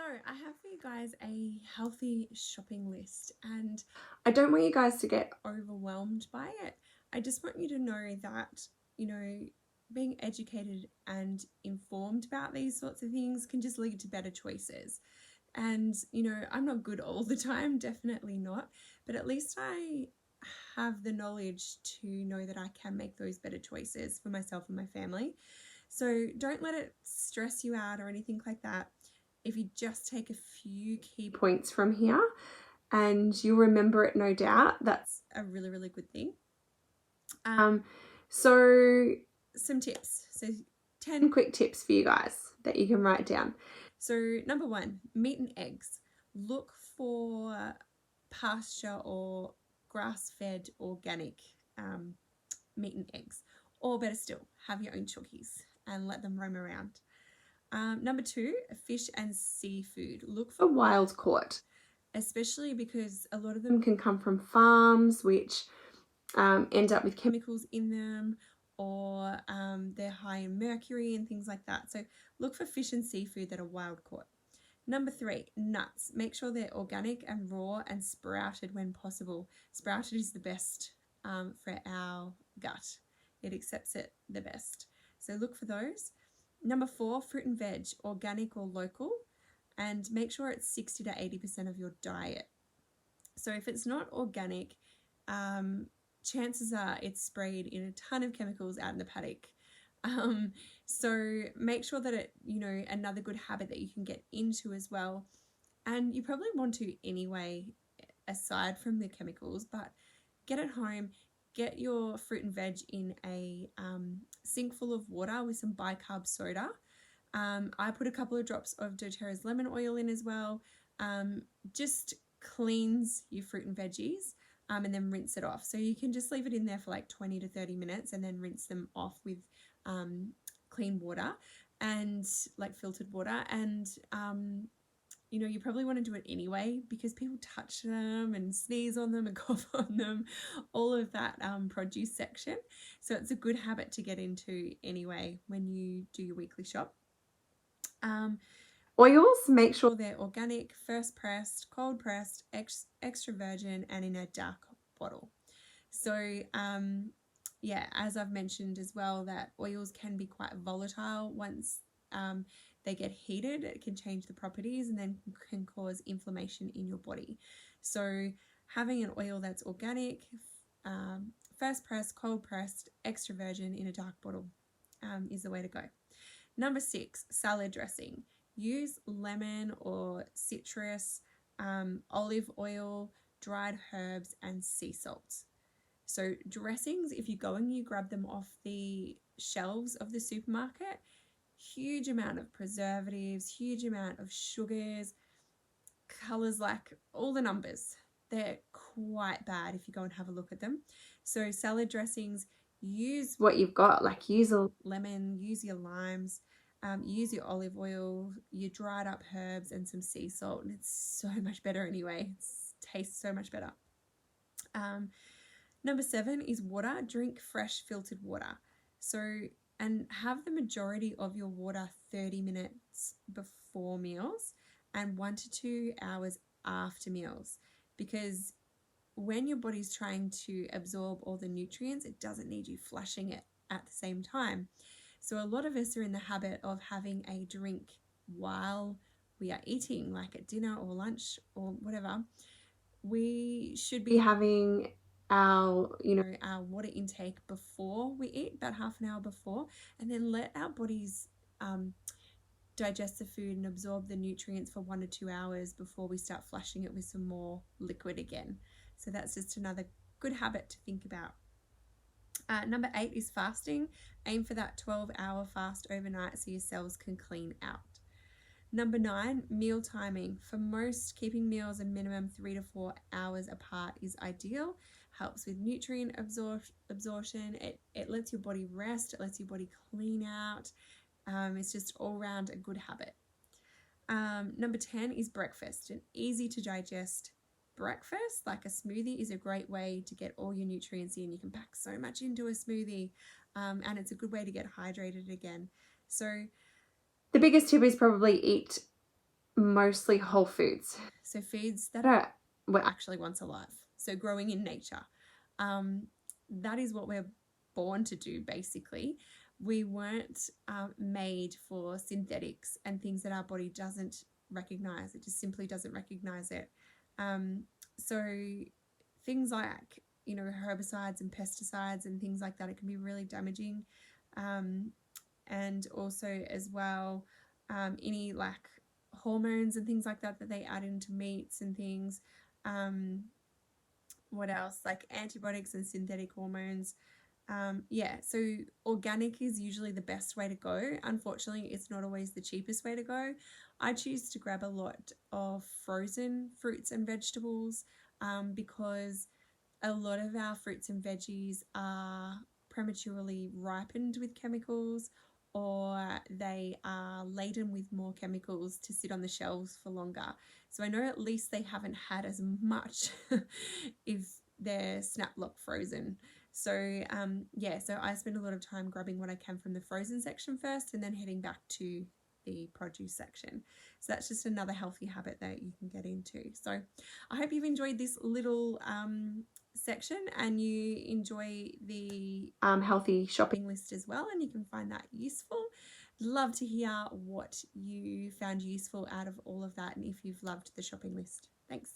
I have for you guys a healthy shopping list, and I don't want you guys to get overwhelmed by it. I just want you to know that, you know, being educated and informed about these sorts of things can just lead to better choices. And, I'm not good all the time, definitely not, but at least I have the knowledge to know that I can make those better choices for myself and my family. So don't let it stress you out or anything like that. If you just take a few key points from here and you'll remember it, no doubt. That's a really, really good thing. So some tips. So 10 quick tips for you guys that you can write down. So number 1, meat and eggs. Look for pasture or grass-fed organic meat and eggs. Or better still, have your own chookies and let them roam around. Number 2, fish and seafood. Look for wild caught, especially because a lot of them can come from farms which end up with chemicals in them, or they're high in mercury and things like that. So look for fish and seafood that are wild caught. Number 3, nuts. Make sure they're organic and raw and sprouted when possible. Sprouted is the best for our gut. It accepts it the best. So look for those. Number 4, fruit and veg, organic or local, and make sure it's 60 to 80% of your diet. So if it's not organic, chances are it's sprayed in a ton of chemicals out in the paddock. So make sure that it, another good habit that you can get into as well. And you probably want to anyway, aside from the chemicals, but get it home, get your fruit and veg in a sink full of water with some bicarb soda. I put a couple of drops of doTERRA's lemon oil in as well. Just cleans your fruit and veggies and then rinse it off. So you can just leave it in there for like 20 to 30 minutes and then rinse them off with clean water and like filtered water. And you probably want to do it anyway because people touch them and sneeze on them and cough on them, all of that produce section. So it's a good habit to get into anyway when you do your weekly shop. Oils, make sure they're organic, first pressed, cold pressed, extra virgin, and in a dark bottle. So yeah, as I've mentioned as well, that oils can be quite volatile once they get heated. It can change the properties and then can cause inflammation in your body. So having an oil that's organic, first pressed, cold pressed, extra virgin in a dark bottle is the way to go. Number 6, salad dressing. Use lemon or citrus, olive oil, dried herbs, and sea salt. So dressings, if you go and you grab them off the shelves of the supermarket, huge amount of preservatives, huge amount of sugars, colors, like all the numbers. They're quite bad if you go and have a look at them. So salad dressings, use what you've got, like use a lemon, use your limes, use your olive oil, your dried up herbs, and some sea salt, and it's so much better anyway. It tastes so much better. Number 7 is water. Drink fresh filtered water. So, and have the majority of your water 30 minutes before meals and 1 to 2 hours after meals, because when your body's trying to absorb all the nutrients, it doesn't need you flushing it at the same time. So a lot of us are in the habit of having a drink while we are eating, like at dinner or lunch or whatever. We should be having our our water intake before we eat, about half an hour before, and then let our bodies digest the food and absorb the nutrients for 1 to 2 hours before we start flushing it with some more liquid again. So that's just another good habit to think about. Number 8 is fasting. Aim for that 12-hour fast overnight so your cells can clean out. Number 9, meal timing. For most, keeping meals a minimum 3 to 4 hours apart is ideal. Helps with nutrient absorption. It lets your body rest. It lets your body clean out. It's just all around a good habit. Number 10 is breakfast. An easy to digest breakfast, like a smoothie, is a great way to get all your nutrients in. You can pack so much into a smoothie, and it's a good way to get hydrated again. So the biggest tip is probably eat mostly whole foods. So foods that That are actually once alive. So growing in nature. That is what we're born to do, basically. We weren't made for synthetics and things that our body doesn't recognize. It just simply doesn't recognize it. So things like, you know, herbicides and pesticides and things like that, it can be really damaging. And also as well, any like hormones and things like that that they add into meats and things. What else? Like antibiotics and synthetic hormones. Yeah, so organic is usually the best way to go. Unfortunately, it's not always the cheapest way to go. I choose to grab a lot of frozen fruits and vegetables because a lot of our fruits and veggies are prematurely ripened with chemicals, or they are laden with more chemicals to sit on the shelves for longer. So I know at least they haven't had as much if they're snap lock frozen. So yeah, so I spend a lot of time grabbing what I can from the frozen section first and then heading back to the produce section. So that's just another healthy habit that you can get into. So I hope you've enjoyed this little section and you enjoy the healthy shopping list as well, and you can find that useful. Love to hear what you found useful out of all of that and if you've loved the shopping list. Thanks.